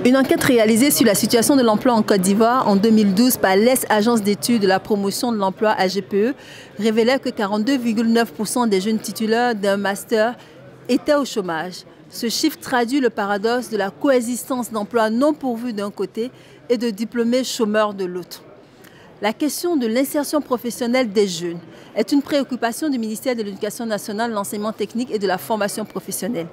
Une enquête réalisée sur la situation de l'emploi en Côte d'Ivoire en 2012 par l'Agence d'études de la promotion de l'emploi AGPE révélait que 42,9% des jeunes titulaires d'un master étaient au chômage. Ce chiffre traduit le paradoxe de la coexistence d'emplois non pourvus d'un côté et de diplômés chômeurs de l'autre. La question de l'insertion professionnelle des jeunes est une préoccupation du ministère de l'Éducation nationale, de l'enseignement technique et de la formation professionnelle.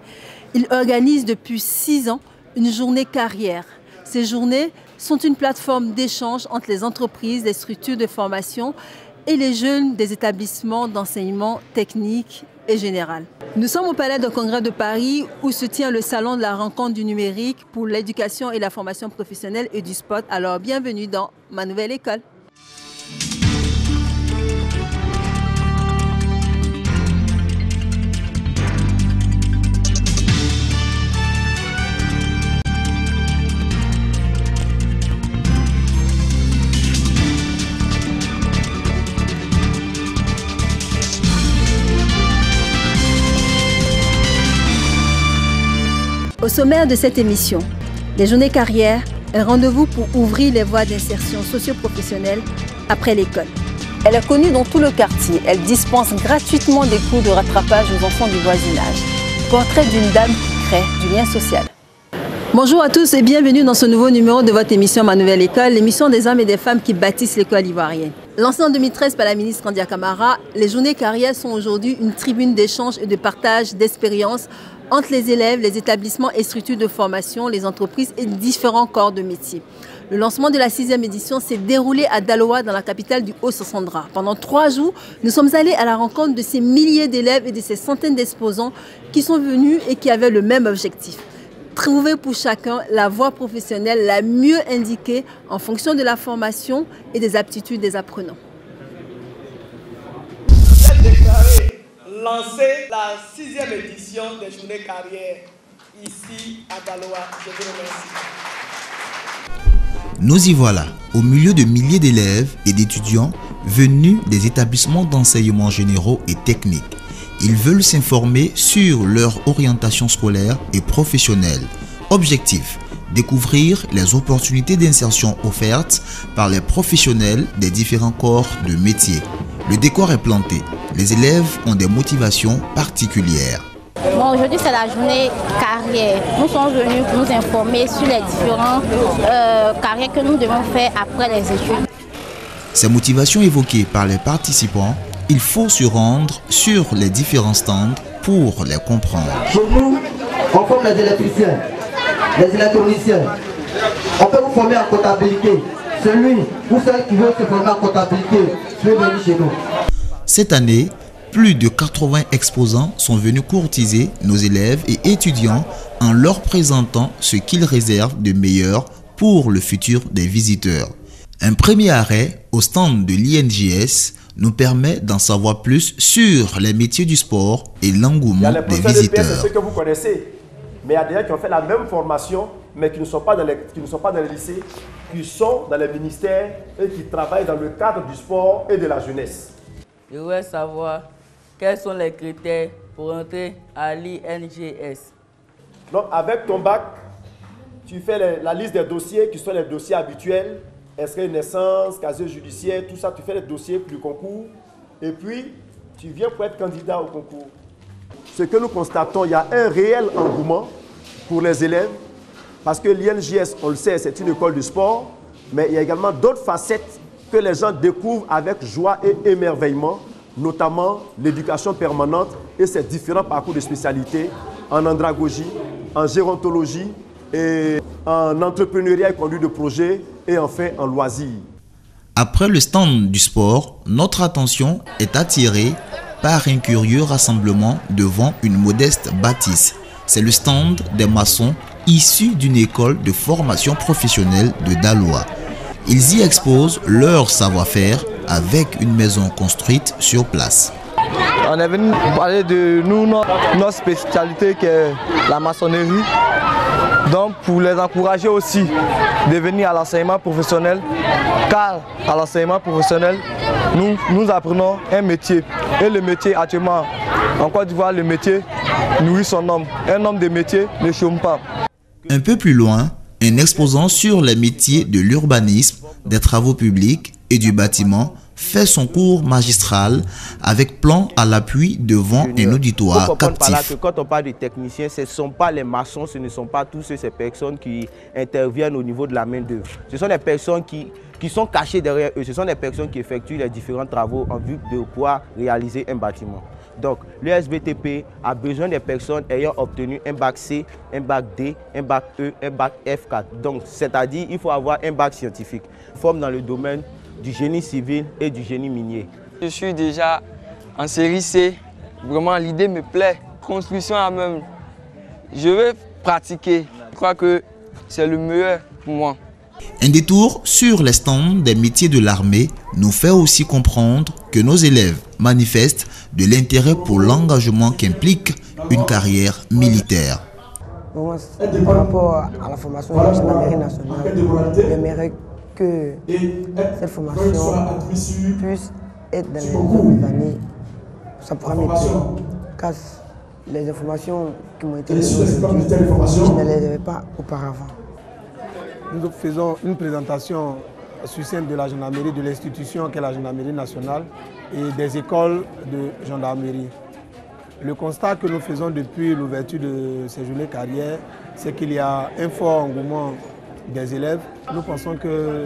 Il organise depuis 6 ans une journée carrière. Ces journées sont une plateforme d'échange entre les entreprises, les structures de formation et les jeunes des établissements d'enseignement technique et général. Nous sommes au Palais de Congrès de Paris où se tient le salon de la rencontre du numérique pour l'éducation et la formation professionnelle et du sport. Alors bienvenue dans ma nouvelle école. Au sommaire de cette émission, les journées carrières, un rendez-vous pour ouvrir les voies d'insertion socio-professionnelle après l'école. Elle est connue dans tout le quartier. Elle dispense gratuitement des cours de rattrapage aux enfants du voisinage. Portrait d'une dame qui crée du lien social. Bonjour à tous et bienvenue dans ce nouveau numéro de votre émission Ma Nouvelle École, l'émission des hommes et des femmes qui bâtissent l'école ivoirienne. Lancée en 2013 par la ministre Kandia Camara, les journées carrières sont aujourd'hui une tribune d'échange et de partage d'expériences entre les élèves, les établissements et structures de formation, les entreprises et différents corps de métier. Le lancement de la 6e édition s'est déroulé à Daloa, dans la capitale du Haut-Sassandra. Pendant 3 jours, nous sommes allés à la rencontre de ces milliers d'élèves et de ces centaines d'exposants qui sont venus et qui avaient le même objectif. Trouver pour chacun la voie professionnelle la mieux indiquée en fonction de la formation et des aptitudes des apprenants. Lancer la 6e édition des journées carrières ici à Daloa. Je vous remercie. Nous y voilà, au milieu de milliers d'élèves et d'étudiants venus des établissements d'enseignement généraux et techniques. Ils veulent s'informer sur leur orientation scolaire et professionnelle. Objectif: découvrir les opportunités d'insertion offertes par les professionnels des différents corps de métier. Le décor est planté. Les élèves ont des motivations particulières. Bon, aujourd'hui, c'est la journée carrière. Nous sommes venus pour nous informer sur les différentes carrières que nous devons faire après les études. Ces motivations évoquées par les participants, il faut se rendre sur les différents stands pour les comprendre. Chez nous, on forme les électriciens, les électroniciens. On peut vous former en comptabilité. Celui ou celle qui veut se former en comptabilité, peut venir chez nous. Cette année, plus de 80 exposants sont venus courtiser nos élèves et étudiants en leur présentant ce qu'ils réservent de meilleur pour le futur des visiteurs. Un premier arrêt au stand de l'INJS nous permet d'en savoir plus sur les métiers du sport et l'engouement des visiteurs. C'est ceux que vous connaissez, mais il y a des gens qui ont fait la même formation, mais qui ne sont pas dans les lycées, qui sont dans les ministères et qui travaillent dans le cadre du sport et de la jeunesse. Je voudrais savoir quels sont les critères pour entrer à l'INJS. Donc avec ton bac, tu fais la liste des dossiers qui sont les dossiers habituels, extrait de naissance, casier judiciaire, tout ça, tu fais les dossiers pour le concours et puis tu viens pour être candidat au concours. Ce que nous constatons, il y a un réel engouement pour les élèves parce que l'INJS, on le sait, c'est une école de sport, mais il y a également d'autres facettes que les gens découvrent avec joie et émerveillement, notamment l'éducation permanente et ses différents parcours de spécialité en andragogie, en gérontologie et en entrepreneuriat et conduite de projet et enfin en loisirs. Après le stand du sport, notre attention est attirée par un curieux rassemblement devant une modeste bâtisse. C'est le stand des maçons issus d'une école de formation professionnelle de Daloa. Ils y exposent leur savoir-faire avec une maison construite sur place. On est venu parler de notre spécialité qui est la maçonnerie. Donc pour les encourager aussi de venir à l'enseignement professionnel, car à l'enseignement professionnel, nous apprenons un métier. Et le métier actuellement, en Côte d'Ivoire, le métier nourrit son homme. Un homme de métier ne chôme pas. Un peu plus loin, Un exposant sur les métiers de l'urbanisme, des travaux publics et du bâtiment fait son cours magistral avec plan à l'appui devant un auditoire captif. Quand on parle de techniciens, ce ne sont pas les maçons, ce ne sont pas tous ces personnes qui interviennent au niveau de la main-d'œuvre. Ce sont des personnes qui sont cachées derrière eux. Ce sont des personnes qui effectuent les différents travaux en vue de pouvoir réaliser un bâtiment. Donc, le SBTP a besoin des personnes ayant obtenu un bac C, un bac D, un bac E, un bac F4. Donc, c'est-à-dire qu'il faut avoir un bac scientifique. Forme dans le domaine du génie civil et du génie minier. Je suis déjà en série C. Vraiment, l'idée me plaît. Construction à même. Je vais pratiquer. Je crois que c'est le meilleur pour moi. Un détour sur les stands des métiers de l'armée nous fait aussi comprendre que nos élèves manifestent de l'intérêt pour l'engagement qu'implique une carrière militaire. Par rapport à la formation de la gendarmerie nationale, j'aimerais que cette formation puisse être dans les autres années. Ça pourra m'aider, car les informations qui m'ont été données aujourd'hui, je ne les avais pas auparavant. Nous faisons une présentation succincte de la gendarmerie, de l'institution qu'est la gendarmerie nationale et des écoles de gendarmerie. Le constat que nous faisons depuis l'ouverture de ces journées carrières, c'est qu'il y a un fort engouement des élèves. Nous pensons que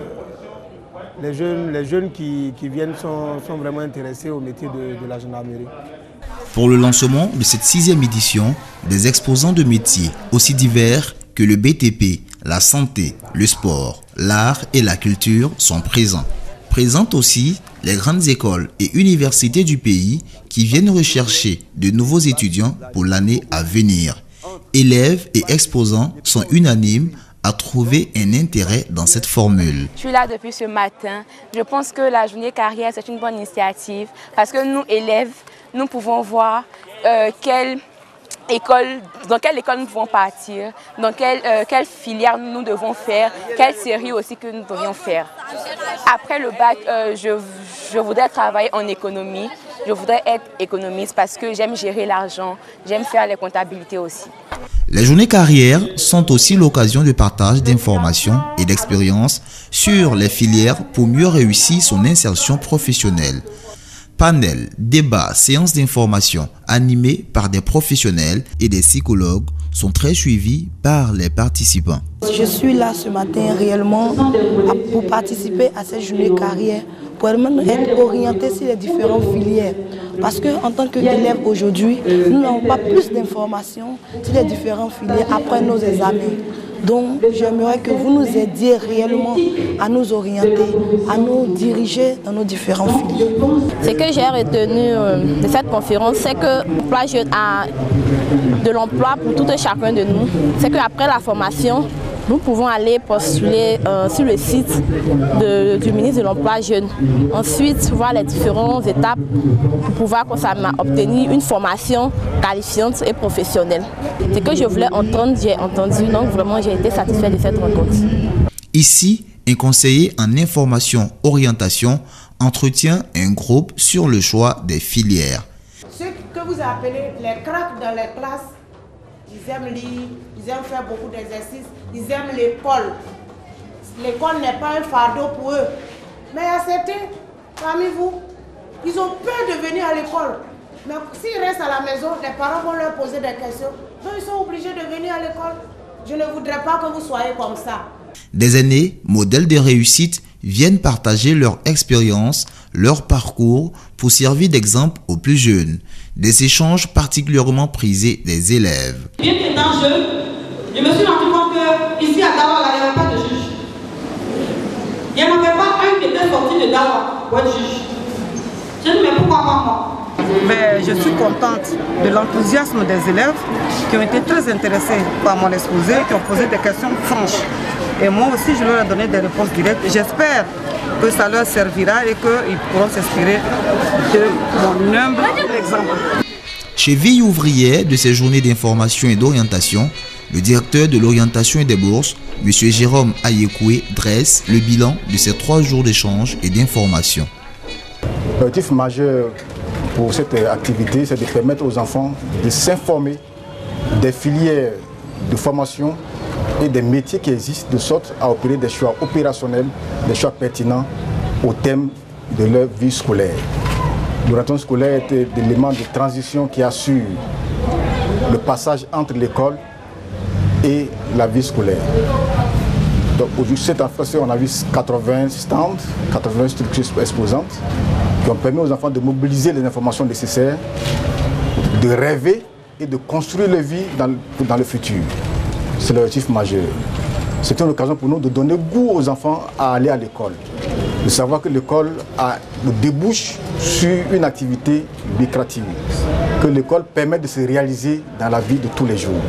les jeunes qui viennent sont vraiment intéressés au métier de la gendarmerie. Pour le lancement de cette 6e édition, des exposants de métiers aussi divers que le BTP, la santé, le sport, l'art et la culture sont présents. Présentes aussi les grandes écoles et universités du pays qui viennent rechercher de nouveaux étudiants pour l'année à venir. Élèves et exposants sont unanimes à trouver un intérêt dans cette formule. Je suis là depuis ce matin. Je pense que la journée carrière, c'est une bonne initiative parce que nous, élèves, nous pouvons voir dans quelle école nous pouvons partir, dans quelle filière nous devons faire, quelle série aussi que nous devions faire. Après le bac, je voudrais travailler en économie. Je voudrais être économiste parce que j'aime gérer l'argent, j'aime faire les comptabilités aussi. Les journées carrières sont aussi l'occasion de partage d'informations et d'expériences sur les filières pour mieux réussir son insertion professionnelle. Panel, débats, séances d'information animées par des professionnels et des psychologues sont très suivis par les participants. Je suis là ce matin réellement pour participer à cette journée carrière, pour être orienté sur les différentes filières. Parce qu'en tant qu'élève aujourd'hui, nous n'avons pas plus d'informations sur les différentes filières après nos examens. Donc j'aimerais que vous nous aidiez réellement à nous orienter, à nous diriger dans nos différentes filières. Ce que j'ai retenu de cette conférence, c'est que l'emploi jeune a de l'emploi pour tout et chacun de nous. C'est qu'après la formation, nous pouvons aller postuler sur le site du ministre de l'Emploi jeune. Ensuite, voir les différentes étapes pour pouvoir obtenir une formation qualifiante et professionnelle. Ce que je voulais entendre, j'ai entendu. Donc vraiment, j'ai été satisfait de cette rencontre. Ici, un conseiller en information orientation entretient un groupe sur le choix des filières. Ceux que vous appelez les cracks dans les classes, ils aiment lire, ils aiment faire beaucoup d'exercices, ils aiment l'école. L'école n'est pas un fardeau pour eux. Mais il y a certains parmi vous, ils ont peur de venir à l'école. Mais s'ils restent à la maison, les parents vont leur poser des questions. Donc ils sont obligés de venir à l'école. Je ne voudrais pas que vous soyez comme ça. Des aînés, modèles de réussite, viennent partager leur expérience, leur parcours pour servir d'exemple aux plus jeunes. Des échanges particulièrement prisés des élèves. Bien étant jeune, je me suis rendu compte qu'ici à Dawa, il n'y avait pas de juge. Il n'y en avait pas un qui était sorti de Dawa pour être juge. Je dis, mais pourquoi pas moi? Mais je suis contente de l'enthousiasme des élèves qui ont été très intéressés par mon exposé, qui ont posé des questions franches. Et moi aussi, je leur ai donné des réponses directes. J'espère que ça leur servira et qu'ils pourront s'inspirer de mon humble exemple. Chez Vie ouvrière de ces journées d'information et d'orientation, le directeur de l'orientation et des bourses, M. Jérôme Ayekoué, dresse le bilan de ces 3 jours d'échange et d'information. L'objectif majeur pour cette activité, c'est de permettre aux enfants de s'informer des filières de formation et des métiers qui existent de sorte à opérer des choix opérationnels, des choix pertinents au thème de leur vie scolaire. L'orientation scolaire était l'élément de transition qui assure le passage entre l'école et la vie scolaire. Donc aujourd'hui, cette année, on a vu 80 stands, 80 structures exposantes qui ont permis aux enfants de mobiliser les informations nécessaires, de rêver et de construire leur vie dans le futur. C'est l'objectif majeur. C'est une occasion pour nous de donner goût aux enfants à aller à l'école, de savoir que l'école débouche sur une activité lucrative, que l'école permet de se réaliser dans la vie de tous les jours.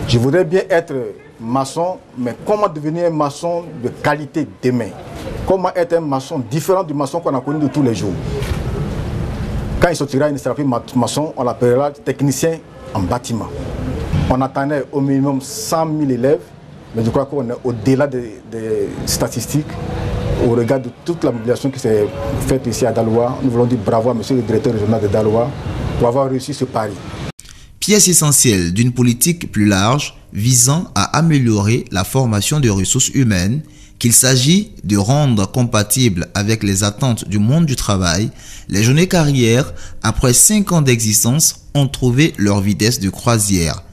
Je voudrais bien être maçon, mais comment devenir un maçon de qualité demain? Comment être un maçon différent du maçon qu'on a connu de tous les jours? Quand il sortira, il ne sera plus maçon, on l'appellera technicien en bâtiment. On attendait au minimum 100 000 élèves, mais je crois qu'on est au-delà des statistiques. Au regard de toute la mobilisation qui s'est faite ici à Daloa, nous voulons dire bravo à monsieur le directeur régional de Daloa pour avoir réussi ce pari. Pièce essentielle d'une politique plus large visant à améliorer la formation des ressources humaines, qu'il s'agit de rendre compatible avec les attentes du monde du travail, les journées carrières, après 5 ans d'existence, ont trouvé leur vitesse de croisière.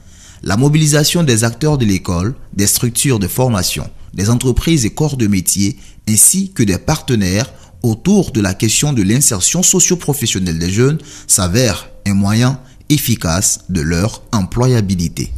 La mobilisation des acteurs de l'école, des structures de formation, des entreprises et corps de métier, ainsi que des partenaires autour de la question de l'insertion socio-professionnelle des jeunes s'avère un moyen efficace de leur employabilité.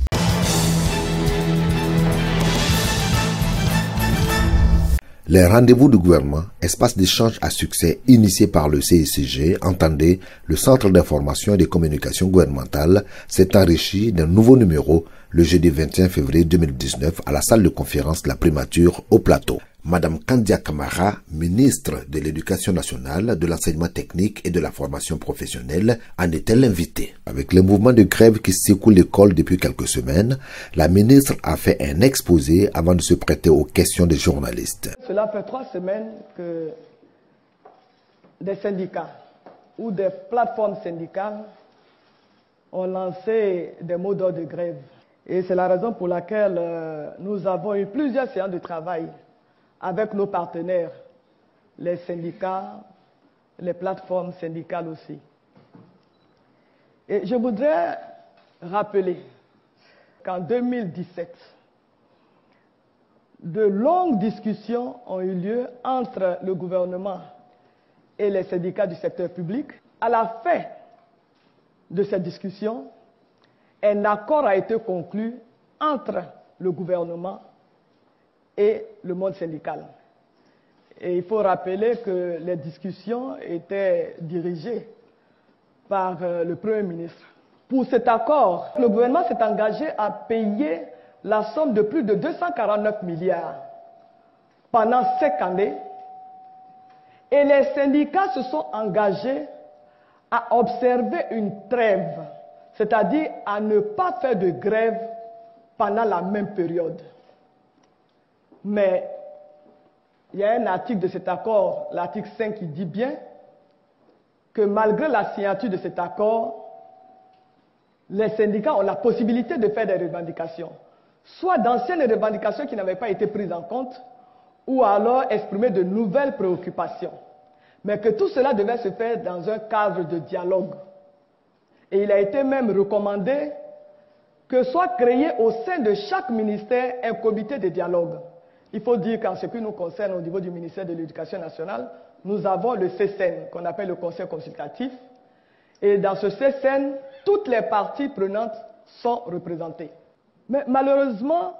Les rendez-vous du gouvernement, espace d'échange à succès initié par le CICG, entendez, le Centre d'information et de communication gouvernementale, s'est enrichi d'un nouveau numéro le jeudi 21 février 2019 à la salle de conférence de la primature au Plateau. Madame Kandia Kamara, ministre de l'Éducation nationale, de l'enseignement technique et de la formation professionnelle, en est-elle l'invitée. Avec le mouvement de grève qui secoue l'école depuis quelques semaines, la ministre a fait un exposé avant de se prêter aux questions des journalistes. Cela fait 3 semaines que des syndicats ou des plateformes syndicales ont lancé des mots d'ordre de grève. Et c'est la raison pour laquelle nous avons eu plusieurs séances de travail avec nos partenaires, les syndicats, les plateformes syndicales aussi. Et je voudrais rappeler qu'en 2017, de longues discussions ont eu lieu entre le gouvernement et les syndicats du secteur public. À la fin de cette discussion, un accord a été conclu entre le gouvernement et le monde syndical. Et il faut rappeler que les discussions étaient dirigées par le Premier ministre. Pour cet accord, le gouvernement s'est engagé à payer la somme de plus de 249 milliards pendant 5 années et les syndicats se sont engagés à observer une trêve, c'est-à-dire à ne pas faire de grève pendant la même période. Mais il y a un article de cet accord, l'article 5, qui dit bien que malgré la signature de cet accord, les syndicats ont la possibilité de faire des revendications, soit d'anciennes revendications qui n'avaient pas été prises en compte, ou alors exprimer de nouvelles préoccupations. Mais que tout cela devait se faire dans un cadre de dialogue. Et il a été même recommandé que soit créé au sein de chaque ministère un comité de dialogue. Il faut dire qu'en ce qui nous concerne au niveau du ministère de l'Éducation nationale, nous avons le CCN, qu'on appelle le Conseil consultatif. Et dans ce CCN, toutes les parties prenantes sont représentées. Mais malheureusement,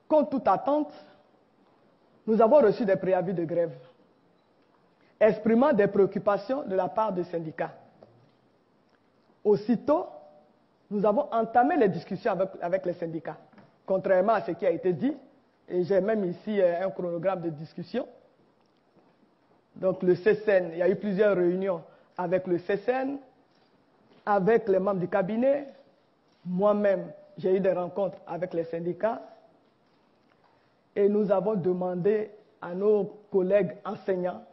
contre toute attente, nous avons reçu des préavis de grève, exprimant des préoccupations de la part des syndicats. Aussitôt, nous avons entamé les discussions avec les syndicats, contrairement à ce qui a été dit. Et j'ai même ici un chronogramme de discussion. Donc le CCN, il y a eu plusieurs réunions avec le CCN, avec les membres du cabinet. Moi-même, j'ai eu des rencontres avec les syndicats. Et nous avons demandé à nos collègues enseignants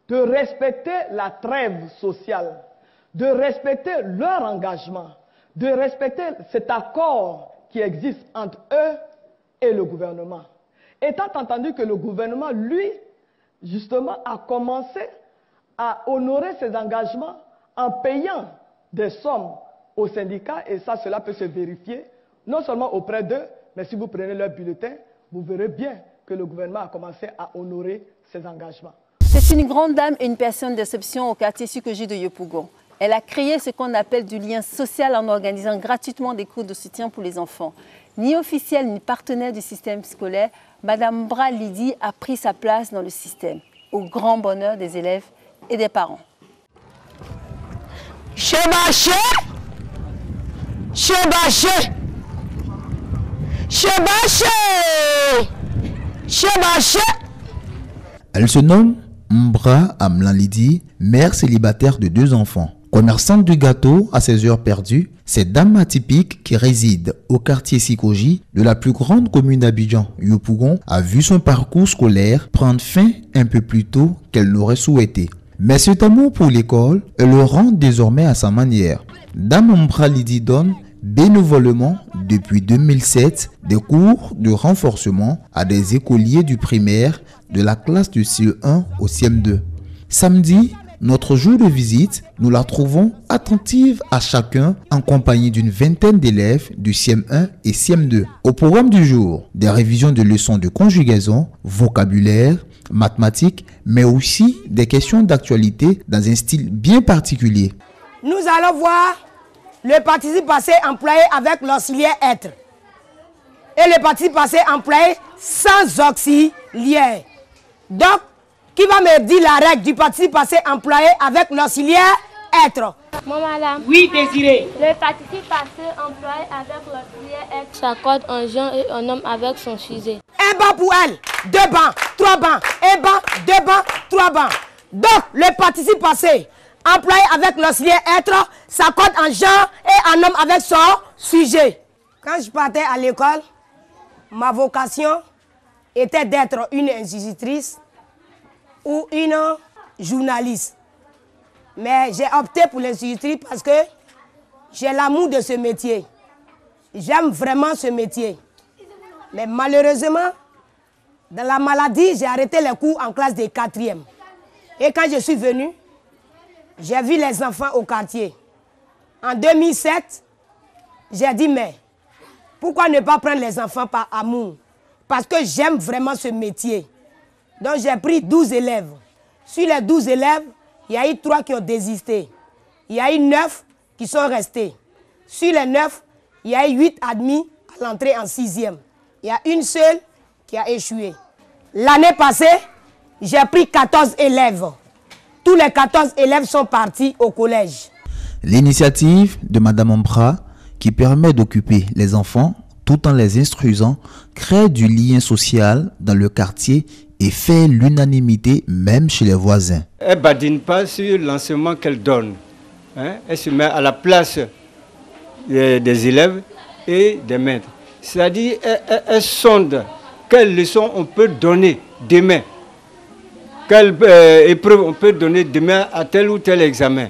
de respecter la trêve sociale, de respecter leur engagement, de respecter cet accord qui existe entre eux et le gouvernement. Étant entendu que le gouvernement, lui, justement, a commencé à honorer ses engagements en payant des sommes aux syndicats, et ça, cela peut se vérifier, non seulement auprès d'eux, mais si vous prenez leur bulletin, vous verrez bien que le gouvernement a commencé à honorer ses engagements. C'est une grande dame et une personne d'exception au quartier Sukoji de Yopougon. Elle a créé ce qu'on appelle du lien social en organisant gratuitement des cours de soutien pour les enfants. Ni officielle ni partenaire du système scolaire, Madame Mbra Lydie a pris sa place dans le système, au grand bonheur des élèves et des parents. Chebaché, chebaché, chebaché, chebaché. Elle se nomme Mbra Amlan Lydie, mère célibataire de 2 enfants. Commerçante du gâteau à ses heures perdues, cette dame atypique qui réside au quartier Sikoji de la plus grande commune d'Abidjan, Yopougon, a vu son parcours scolaire prendre fin un peu plus tôt qu'elle l'aurait souhaité. Mais cet amour pour l'école, elle le rend désormais à sa manière. Dame Mbra Lydie donne bénévolement depuis 2007 des cours de renforcement à des écoliers du primaire de la classe du CE1 au CM2. Samedi, notre jour de visite, nous la trouvons attentive à chacun en compagnie d'une vingtaine d'élèves du CM1 et CM2. Au programme du jour, des révisions de leçons de conjugaison, vocabulaire, mathématiques, mais aussi des questions d'actualité dans un style bien particulier. Nous allons voir le participe passé employé avec l'auxiliaire être et le participe passé employé sans auxiliaire. Donc, qui va me dire la règle du participe passé employé avec l'auxiliaire être? Moi, madame. Oui, Désiré. Le participe passé employé avec l'auxiliaire être s'accorde un genre et un homme avec son sujet. Un banc pour elle, 2 bancs, 3 bancs, un banc, 2 bancs, 3 bancs. Donc, le participe passé employé avec l'auxiliaire être s'accorde en genre et en homme avec son sujet. Quand je partais à l'école, ma vocation était d'être une institutrice ou une journaliste. Mais j'ai opté pour l'institutrice parce que j'ai l'amour de ce métier. J'aime vraiment ce métier. Mais malheureusement, dans la maladie, j'ai arrêté les cours en classe de 4e. Et quand je suis venue, j'ai vu les enfants au quartier. En 2007, j'ai dit, mais pourquoi ne pas prendre les enfants par amour? Parce que j'aime vraiment ce métier. Donc j'ai pris 12 élèves. Sur les 12 élèves, il y a eu 3 qui ont désisté. Il y a eu 9 qui sont restés. Sur les 9, il y a eu 8 admis à l'entrée en 6e. Il y a une seule qui a échoué. L'année passée, j'ai pris 14 élèves. Tous les 14 élèves sont partis au collège. L'initiative de Madame Mbra, qui permet d'occuper les enfants tout en les instruisant, crée du lien social dans le quartier et fait l'unanimité même chez les voisins. Elle ne badine pas sur l'enseignement qu'elle donne. Elle se met à la place des élèves et des maîtres. C'est-à-dire elle sonde quelles leçons on peut donner demain, quelle épreuve on peut donner demain à tel ou tel examen.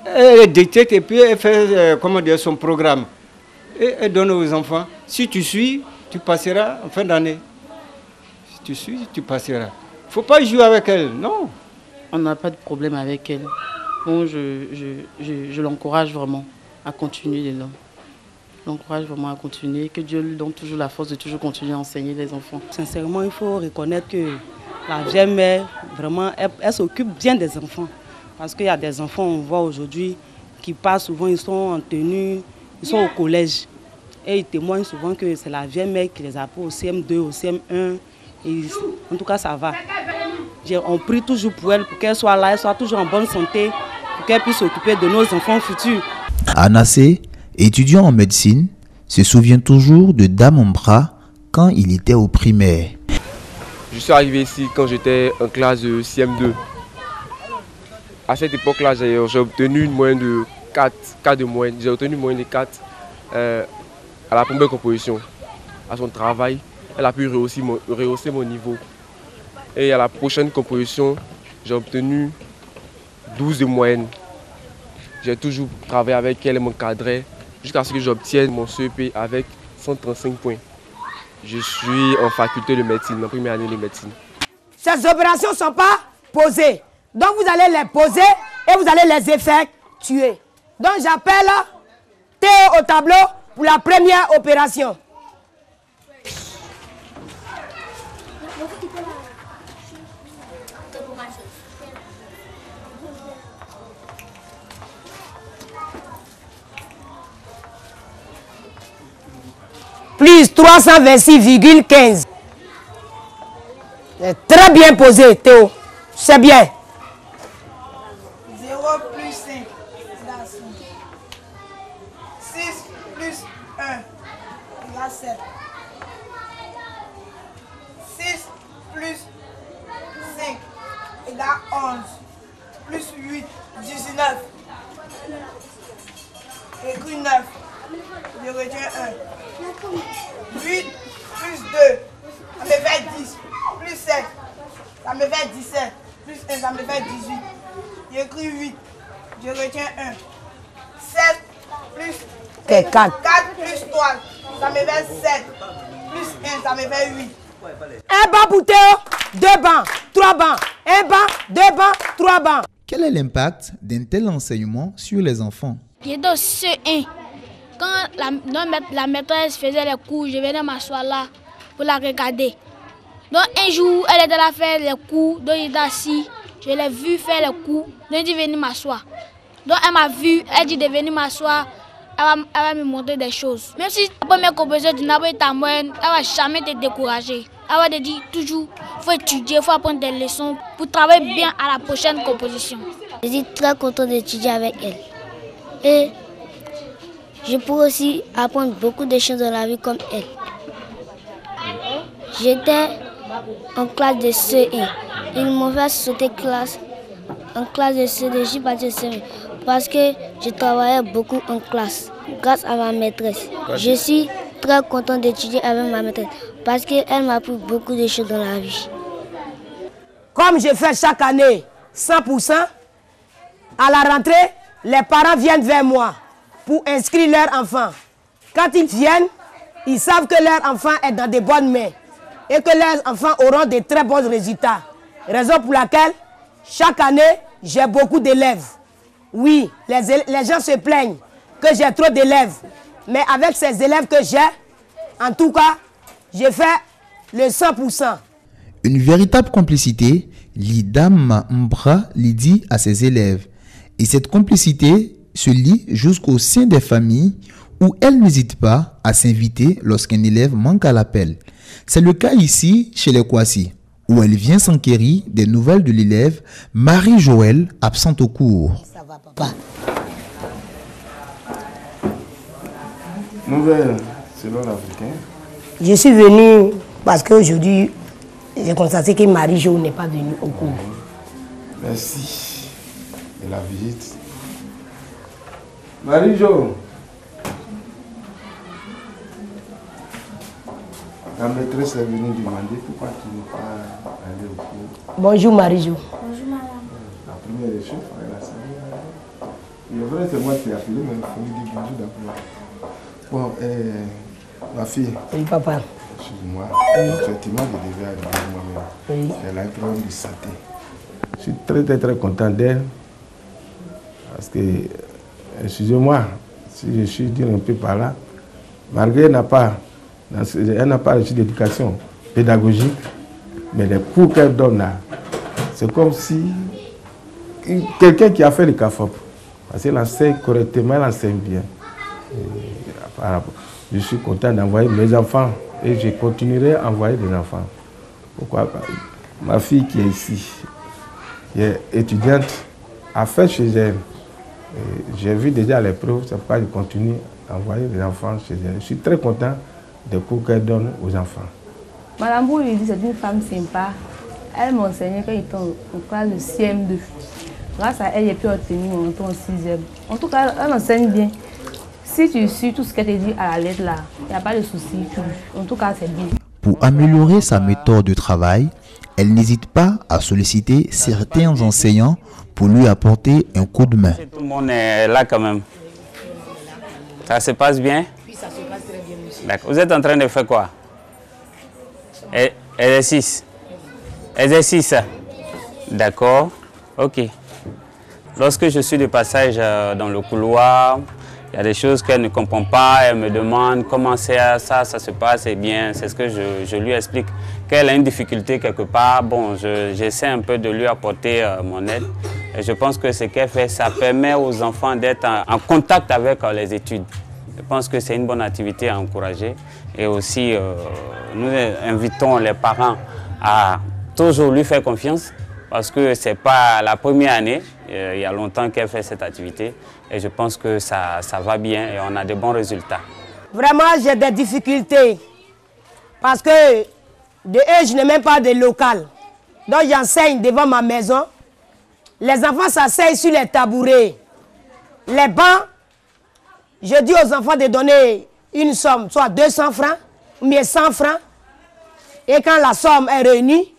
Elle détecte et puis elle fait son programme. Et elle donne aux enfants, si tu suis, tu passeras en fin d'année. Si tu suis, tu passeras. Il ne faut pas jouer avec elle, non. On n'a pas de problème avec elle. Bon, je l'encourage vraiment à continuer les langues. Je l'encourage vraiment à continuer, que Dieu lui donne toujours la force de toujours continuer à enseigner les enfants. Sincèrement, il faut reconnaître que la vieille mère, vraiment, elle s'occupe bien des enfants. Parce qu'il y a des enfants, on voit aujourd'hui, qui passent souvent, ils sont en tenue, ils sont au collège. Et ils témoignent souvent que c'est la vieille mère qui les a pris au CM2, au CM1. Et en tout cas, ça va. On prie toujours pour elle, pour qu'elle soit là, elle soit toujours en bonne santé, pour qu'elle puisse s'occuper de nos enfants futurs. Anassé, étudiant en médecine, se souvient toujours de Dame Mbra quand il était au primaire. Je suis arrivé ici quand j'étais en classe de CM2. À cette époque-là, j'ai obtenu une moyenne de 4 de moyenne. J'ai obtenu une moyenne de 4 à la première composition. À son travail, elle a pu rehausser mon niveau. Et à la prochaine composition, j'ai obtenu 12 de moyenne. J'ai toujours travaillé avec elle et m'encadrer jusqu'à ce que j'obtienne mon CEP avec 135 points. Je suis en faculté de médecine, en première année de médecine. Ces opérations ne sont pas posées. Donc vous allez les poser et vous allez les effectuer. Donc j'appelle Théo au tableau pour la première opération. Plus 326,15. Très bien posé, Théo. C'est bien. 0 plus 5, 6 plus 1, égale 7. 6 plus 5, égale 11. Plus 8, 19. Écrit 9. Je retiens 1. 8 plus 2, ça me fait 10. Plus 7, ça me fait 17. Plus 1, ça me fait 18. J'écris 8, je retiens 1. 7 plus 4. 4 plus 3, ça me fait 7. Plus 1, ça me fait 8. Un banc pour Théo, 2 bancs, 3 bancs. Un banc, 2 bancs, 3 bancs. Quel est l'impact d'un tel enseignement sur les enfants? J'étais au CE1. Quand la maîtresse faisait les cours, je venais m'asseoir là pour la regarder. Donc un jour, elle était là faire les cours, donc j'étais assis. Je l'ai vu faire les cours, donc elle dit venir m'asseoir. Donc elle m'a vu, elle dit de venir m'asseoir, elle va me montrer des choses. Même si la première composition du Nabo est à moyenne, elle va jamais te décourager. Elle va te dire toujours, il faut étudier, il faut apprendre des leçons pour travailler bien à la prochaine composition. Je suis très content d'étudier avec elle. Et je pourrais aussi apprendre beaucoup de choses dans la vie comme elle. J'étais en classe de CE1. Ils m'ont fait sauter classe en classe de CE2. Je suis partie de CE1 parce que je travaillais beaucoup en classe grâce à ma maîtresse. Je suis très content d'étudier avec ma maîtresse parce qu'elle m'a appris beaucoup de choses dans la vie. Comme je fais chaque année 100%, à la rentrée, les parents viennent vers moi pour inscrire leur enfant. Quand ils viennent, ils savent que leur enfant est dans de bonnes mains et que leurs enfants auront de très bons résultats. Raison pour laquelle, chaque année, j'ai beaucoup d'élèves. Oui, les gens se plaignent que j'ai trop d'élèves. Mais avec ces élèves que j'ai, en tout cas, j'ai fait le 100%. Une véritable complicité lie Dame Mbra Lydie à ses élèves. Et cette complicité se lie jusqu'au sein des familles où elle n'hésite pas à s'inviter lorsqu'un élève manque à l'appel. C'est le cas ici chez les Kwasi, où elle vient s'enquérir des nouvelles de l'élève Marie-Joëlle, absente au cours. Ça va, papa. Nouvelle selon l'Africain. Je suis venu parce qu'aujourd'hui, j'ai constaté que Marie-Jo n'est pas venue au cours. Merci de la visite. Marie-Jo, la maîtresse est venue demander pourquoi tu n'es pas allé au cours. Bonjour Marie-Jo. Bonjour madame. La première des choses, elle a salué. Il est vrai que c'est moi qui ai appelé, mais il faut lui dire bonjour d'abord. Bon, ma fille. Oui, papa. Excuse-moi. Effectivement, je devais arriver moi-même. Oui. Elle a un problème de santé. Je suis très content d'elle. Parce que, excusez-moi, si je suis dit un peu par là, malgré elle n'a pas reçu d'éducation pédagogique, mais les cours qu'elle donne là, c'est comme si quelqu'un qui a fait le CAFOP, parce qu'elle enseigne correctement, elle enseigne bien. Je suis content d'envoyer mes enfants et je continuerai à envoyer des enfants. Pourquoi? Ma fille qui est ici, qui est étudiante, a fait chez elle. J'ai vu déjà les preuves, c'est pourquoi je continue à envoyer des enfants chez elle. Je suis très content des cours qu'elle donne aux enfants. Madame Bou lui dit c'est une femme sympa. Elle m'enseignait quand il était au classe de CM2. Grâce à elle, j'ai pu obtenir mon entrée en 6e. En tout cas, elle enseigne bien. Si tu suis tout ce qu'elle te dit à la lettre là, il n'y a pas de souci. En tout cas, c'est bien. Pour améliorer sa méthode de travail, elle n'hésite pas à solliciter certains enseignants pour lui apporter un coup de main. Tout le monde est là quand même. Ça se passe bien? Oui, ça se passe très bien, monsieur. D'accord. Vous êtes en train de faire quoi? Exercice. Exercice. D'accord. Ok. Lorsque je suis de passage dans le couloir, il y a des choses qu'elle ne comprend pas, elle me demande comment ça se passe, et bien c'est ce que je lui explique. Qu'elle a une difficulté quelque part, bon, j'essaie un peu de lui apporter mon aide. Et je pense que ce qu'elle fait, ça permet aux enfants d'être en contact avec les études. Je pense que c'est une bonne activité à encourager. Et aussi, nous invitons les parents à toujours lui faire confiance, parce que ce n'est pas la première année, il y a longtemps qu'elle fait cette activité. Et je pense que ça va bien et on a de bons résultats. Vraiment, j'ai des difficultés. Parce que je n'ai même pas de local. Donc j'enseigne devant ma maison. Les enfants s'asseyent sur les tabourets. Les bancs, je dis aux enfants de donner une somme, soit 200 francs, ou bien 100 francs. Et quand la somme est réunie,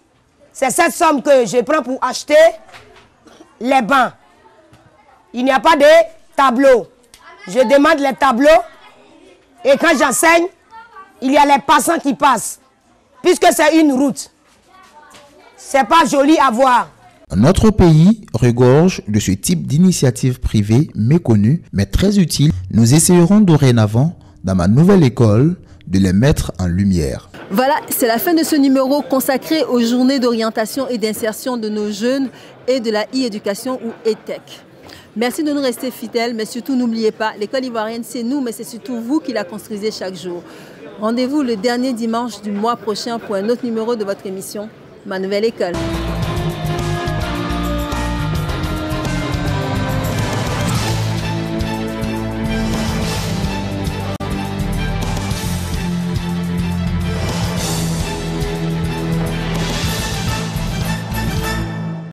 c'est cette somme que je prends pour acheter les bancs. Il n'y a pas de tableau. Je demande les tableaux et quand j'enseigne, il y a les passants qui passent. Puisque c'est une route, c'est pas joli à voir. Notre pays regorge de ce type d'initiatives privées méconnues mais très utiles. Nous essayerons dorénavant, dans ma nouvelle école, de les mettre en lumière. Voilà, c'est la fin de ce numéro consacré aux journées d'orientation et d'insertion de nos jeunes et de la e-éducation ou ETEC. Merci de nous rester fidèles, mais surtout n'oubliez pas, l'école ivoirienne c'est nous, mais c'est surtout vous qui la construisez chaque jour. Rendez-vous le dernier dimanche du mois prochain pour un autre numéro de votre émission, Ma Nouvelle École.